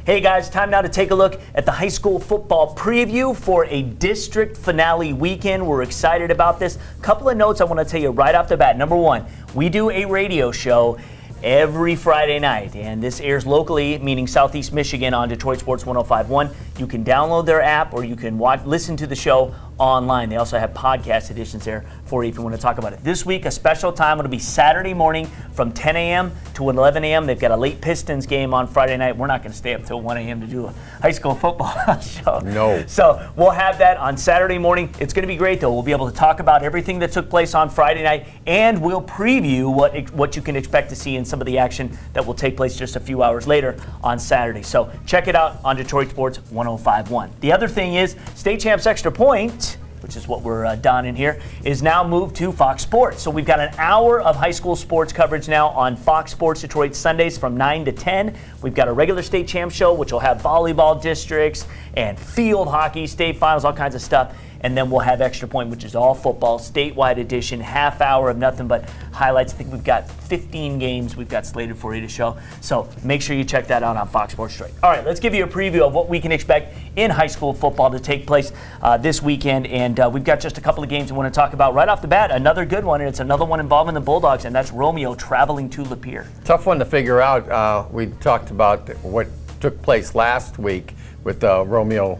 Hey guys, time now to take a look at the high school football preview for a district finale weekend. We're excited about this. Couple of notes I want to tell you right off the bat. Number one, we do a radio show every Friday night, and this airs locally, meaning Southeast Michigan, on Detroit Sports 105.1. You can download their app, or you can listen to the show online. They also have podcast editions there for you if you want to talk about it. This week, a special time. It'll be Saturday morning from 10 a.m. to 11 a.m. They've got a late Pistons game on Friday night. We're not going to stay up till 1 a.m. to do a high school football show. No. So we'll have that on Saturday morning. It's going to be great, though. We'll be able to talk about everything that took place on Friday night, and we'll preview what you can expect to see in some of the action that will take place just a few hours later on Saturday. So check it out on Detroit Sports 105.1. The other thing is State Champs Extra Point, which is what we're donning here, is now moved to Fox Sports. So we've got an hour of high school sports coverage now on Fox Sports Detroit Sundays from 9 to 10. We've got a regular state champ show, which will have volleyball districts and field hockey, state finals, all kinds of stuff. And then we'll have Extra Point, which is all football, statewide edition, half hour of nothing but highlights. I think we've got 15 games we've got slated for you to show. So make sure you check that out on Fox Sports Detroit. All right, let's give you a preview of what we can expect in high school football to take place this weekend. And we've got just a couple of games we want to talk about right off the bat. Another good one, and it's another one involving the Bulldogs, and that's Romeo traveling to Lapeer. Tough one to figure out. We talked about what took place last week with Romeo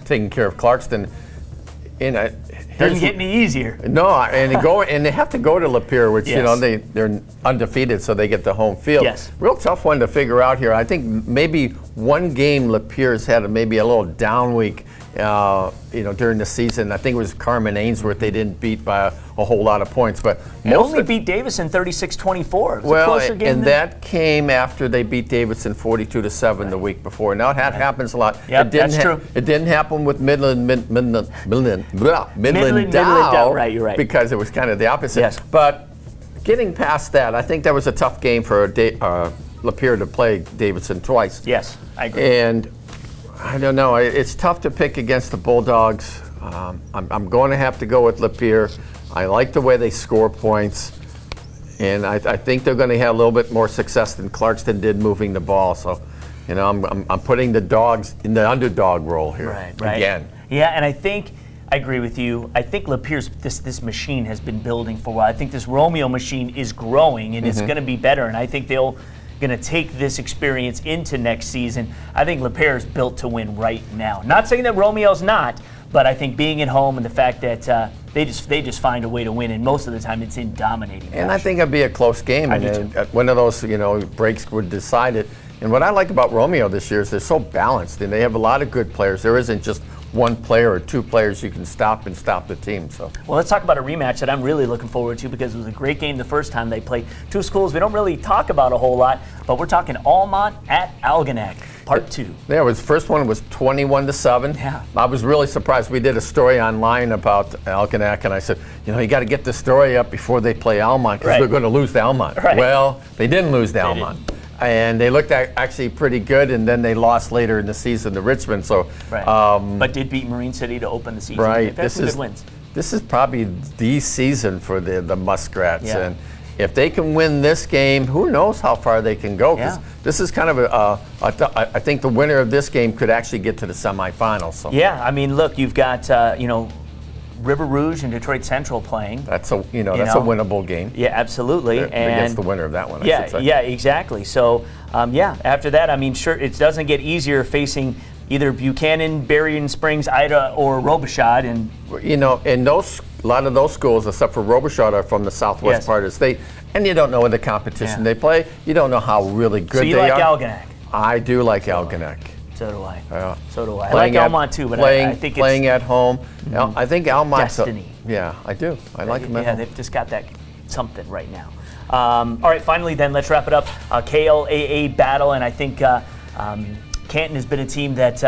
taking care of Clarkston. Doesn't get any easier. No, and they have to go to Lapeer, which you know they're undefeated, so they get the home field. Yes. Real tough one to figure out here. I think maybe one game Lapeer's had maybe a little down week, during the season. I think it was Carmen Ainsworth they didn't beat by a whole lot of points, but they only beat Davison 36-24. Well, and that came after they beat Davison 42-7 the week before. Now that happens a lot. Yep, that's true. It didn't happen with Midland Dow. Right, you're right. Because it was kind of the opposite. Yes. But getting past that, I think that was a tough game for Lapeer to play Davison twice. Yes, I agree. And I don't know. It's tough to pick against the Bulldogs. I'm going to have to go with Lapeer. I like the way they score points, and I think they're going to have a little bit more success than Clarkston did moving the ball. So, I'm putting the dogs in the underdog role here again. Yeah, and I agree with you. I think Lapeer's this machine has been building for a while. I think this Romeo machine is growing, and it's going to be better. And I think they'll going to take this experience into next season. I think Lapeer is built to win right now. Not saying that Romeo's not, but I think being at home and the fact that they just find a way to win, and most of the time it's in dominating fashion. And I think it'd be a close game, and one of those breaks would decide it. And what I like about Romeo this year is they're so balanced, and they have a lot of good players. There isn't just one player or two players you can stop the team. So, well, let's talk about a rematch that I'm really looking forward to, because it was a great game the first time they played. Two schools we don't really talk about a whole lot, but we're talking Almont at Algonac, part 2. Yeah, the first one was 21-7. Yeah. I was really surprised. We did a story online about Algonac, and I said, you got to get the story up before they play Almont, because they're going to lose to Almont. Right. Well, they didn't lose to Almont. And they looked actually pretty good, and then they lost later in the season to Richmond. So, but did beat Marine City to open the season. Right. This is good wins. This is probably the season for the Muskrats, yeah. And if they can win this game, who knows how far they can go? Yeah. This is kind of I think the winner of this game could actually get to the semifinals. So. Yeah, I mean, look, you've got River Rouge and Detroit Central playing. That's a that's a winnable game. Yeah, absolutely. And against the winner of that one. Yeah, yeah, exactly. So after that, I mean, sure, it doesn't get easier facing either Buchanan, Berrien Springs, Ida, or Robichaud, and and a lot of those schools, except for Robichaud, are from the southwest part of the state, and you don't know the competition they play. You don't know how really good they are. So you like Algonac? I do like Algonac. So do I. So do I. I like like Almont too, but I think playing at home. I think Almont's destiny. Yeah, I do. I like them. Yeah, they've just got that something right now. All right, finally, then let's wrap it up. KLAA battle, and I think Canton has been a team that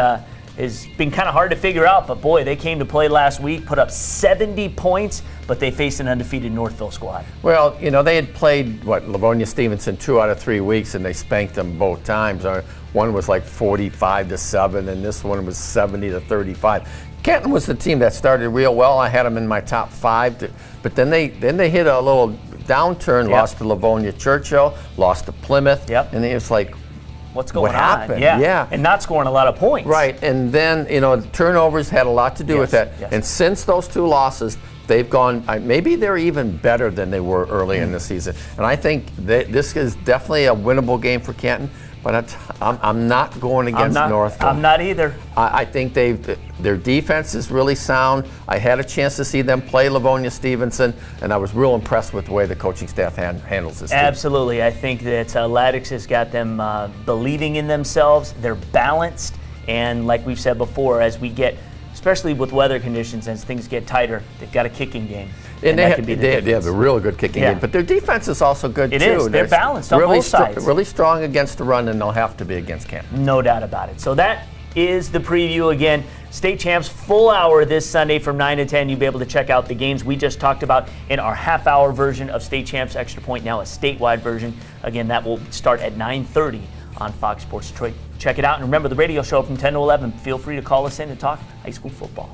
has been kind of hard to figure out. But boy, they came to play last week, put up 70 points, but they faced an undefeated Northville squad. Well, they had played Livonia Stevenson 2 out of 3 weeks, and they spanked them both times. One was like 45-7, and this one was 70-35. Canton was the team that started real well. I had them in my top 5, but then they hit a little downturn. Lost to Livonia Churchill, lost to Plymouth, and it was like, what's going what happened. on. Yeah. And not scoring a lot of points. Right, and then, turnovers had a lot to do with that. Yes. And since those 2 losses, they've gone, maybe they're even better than they were early in the season. And I think this is definitely a winnable game for Canton, but I'm not going against Northville. I'm not either. I think their defense is really sound. I had a chance to see them play Livonia Stevenson, and I was real impressed with the way the coaching staff handles this team. Absolutely. I think that Ladix has got them believing in themselves. They're balanced, and like we've said before, as we get, especially with weather conditions, as things get tighter, they've got a kicking game. And they have a real good kicking game, but their defense is also good too. It is. They're balanced on both sides. Really strong against the run, and they'll have to be against Canton. No doubt about it. So that is the preview. Again, State Champs full hour this Sunday from 9 to 10. You'll be able to check out the games we just talked about in our half-hour version of State Champs Extra Point, now a statewide version. Again, that will start at 9:30 on Fox Sports Detroit. Check it out, and remember the radio show from 10 to 11. Feel free to call us in and talk high school football.